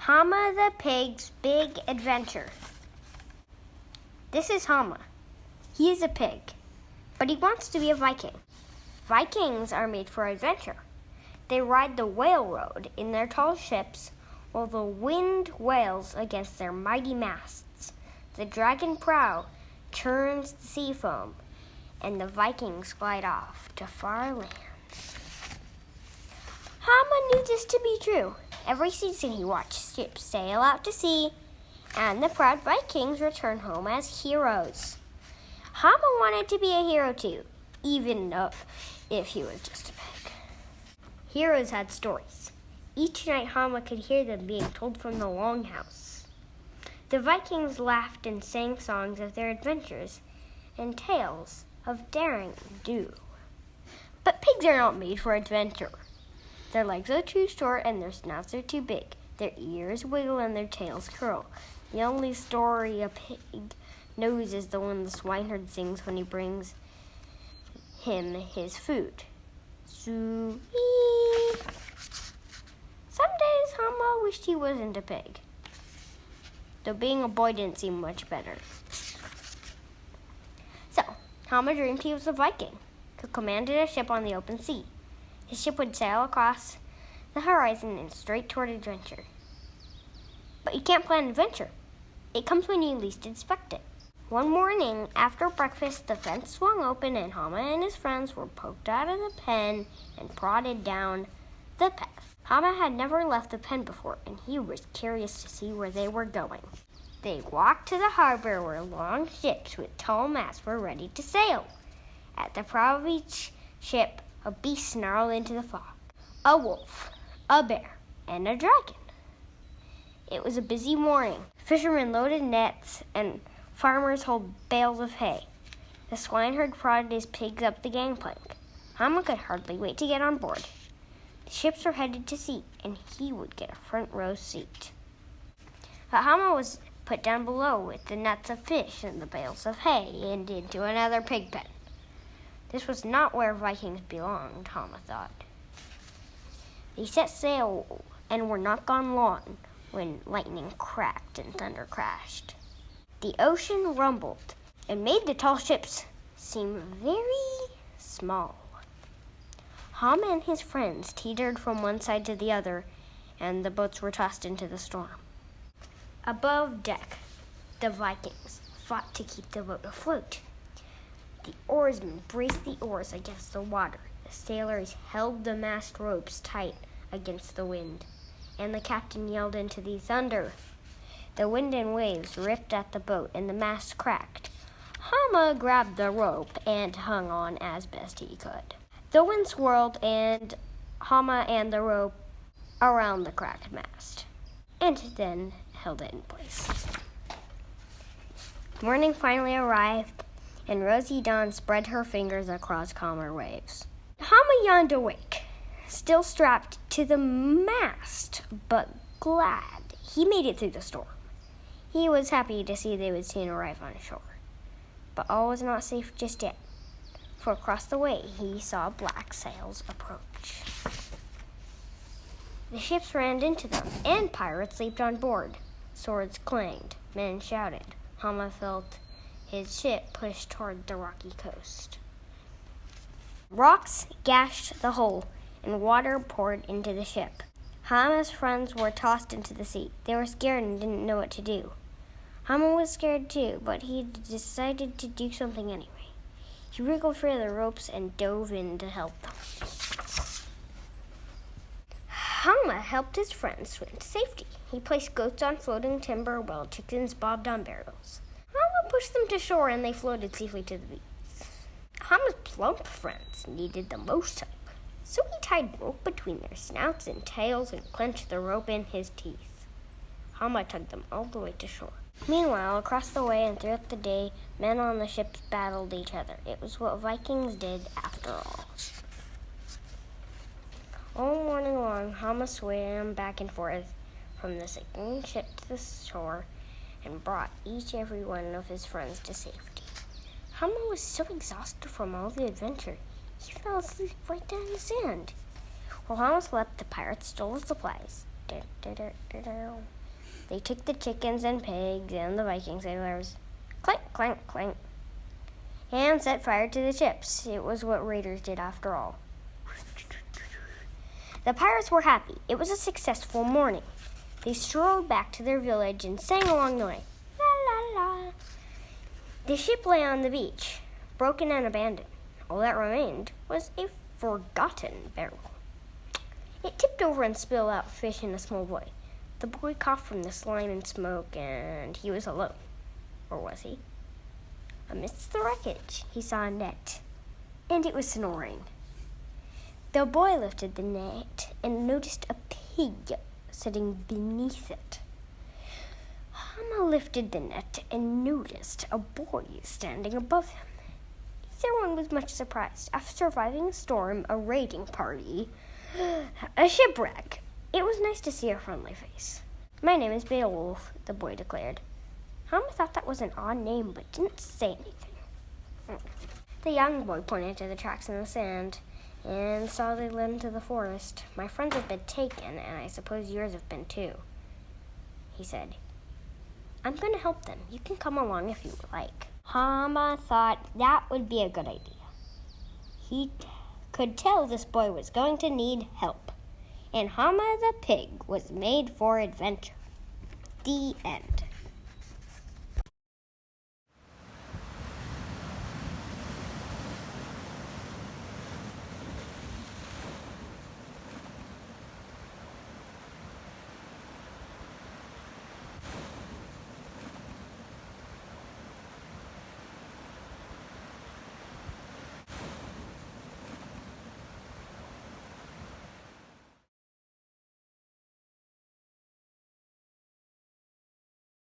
Hama the Pig's Big Adventure. This is Hama. He is a pig, but he wants to be a Viking. Vikings are made for adventure. They ride the whale road in their tall ships while the wind wails against their mighty masts. The dragon prow churns the sea foam, and the Vikings glide off to far lands. Hama knew this to be true. Every season he watched ships sail out to sea, and the proud Vikings return home as heroes. Hama wanted to be a hero too, even if he was just a pig. Heroes had stories. Each night Hama could hear them being told from the longhouse. The Vikings laughed and sang songs of their adventures and tales of daring do. But pigs are not made for adventure. Their legs are too short and their snouts are too big. Their ears wiggle and their tails curl. The only story a pig knows is the one the swineherd sings when he brings him his food. Some days Hama wished he wasn't a pig, though being a boy didn't seem much better. So, Hama dreamed he was a Viking who commanded a ship on the open sea. His ship would sail across the horizon and straight toward adventure. But you can't plan adventure. It comes when you least expect it. One morning, after breakfast, the fence swung open and Hama and his friends were poked out of the pen and prodded down the path. Hama had never left the pen before, and he was curious to see where they were going. They walked to the harbor where long ships with tall masts were ready to sail. At the prow of each ship, a beast snarled into the fog. A wolf, a bear, and a dragon. It was a busy morning. Fishermen loaded nets and farmers hauled bales of hay. The swineherd prodded his pigs up the gangplank. Hama could hardly wait to get on board. The ships were headed to sea, and he would get a front row seat. But Hama was put down below with the nets of fish and the bales of hay and into another pig pen. This was not where Vikings belonged, Hama thought. They set sail and were not gone long when lightning cracked and thunder crashed. The ocean rumbled and made the tall ships seem very small. Hama and his friends teetered from one side to the other, and the boats were tossed into the storm. Above deck, the Vikings fought to keep the boat afloat. The oarsmen braced the oars against the water. The sailors held the mast ropes tight against the wind, and the captain yelled into the thunder. The wind and waves ripped at the boat, and the mast cracked. Hama grabbed the rope and hung on as best he could. The wind swirled, and Hama and the rope around the cracked mast, and then held it in place. Morning finally arrived, and Rosy Dawn spread her fingers across calmer waves. Hama yawned awake, still strapped to the mast, but glad he made it through the storm. He was happy to see they would soon arrive on shore. But all was not safe just yet, for across the way he saw black sails approach. The ships ran into them, and pirates leaped on board. Swords clanged, men shouted. Hama felt his ship pushed toward the rocky coast. Rocks gashed the hull, and water poured into the ship. Hama's friends were tossed into the sea. They were scared and didn't know what to do. Hama was scared too, but he decided to do something anyway. He wriggled free of the ropes and dove in to help them. Hama helped his friends swim to safety. He placed goats on floating timber while chickens bobbed on barrels. Hama pushed them to shore and they floated safely to the beach. Hama's plump friends needed the most help, so he tied rope between their snouts and tails and clenched the rope in his teeth. Hama tugged them all the way to shore. Meanwhile, across the way and throughout the day, men on the ships battled each other. It was what Vikings did after all. All morning long, Hama swam back and forth from the sinking ship to the shore and brought every one of his friends to safety. Hama was so exhausted from all the adventure, he fell asleep right down in the sand. While Hama slept, the pirates stole his supplies. They took the chickens and pigs and the Viking sailors, clink, clink, clink, and set fire to the ships. It was what raiders did after all. The pirates were happy. It was a successful morning. They strode back to their village and sang along the way. La, la, la. The ship lay on the beach, broken and abandoned. All that remained was a forgotten barrel. It tipped over and spilled out fish and a small boy. The boy coughed from the slime and smoke, and he was alone. Or was he? Amidst the wreckage, he saw a net, and it was snoring. The boy lifted the net and noticed a pig sitting beneath it. Hama lifted the net and noticed a boy standing above him. Neither one was much surprised. After surviving a storm, a raiding party, a shipwreck, it was nice to see a friendly face. My name is Beowulf, the boy declared. Hama thought that was an odd name, but didn't say anything. The young boy pointed to the tracks in the sand and saw they led into the forest. My friends have been taken, and I suppose yours have been too, he said. I'm going to help them. You can come along if you like. Hama thought that would be a good idea. He could tell this boy was going to need help, and Hama the pig was made for adventure. The end.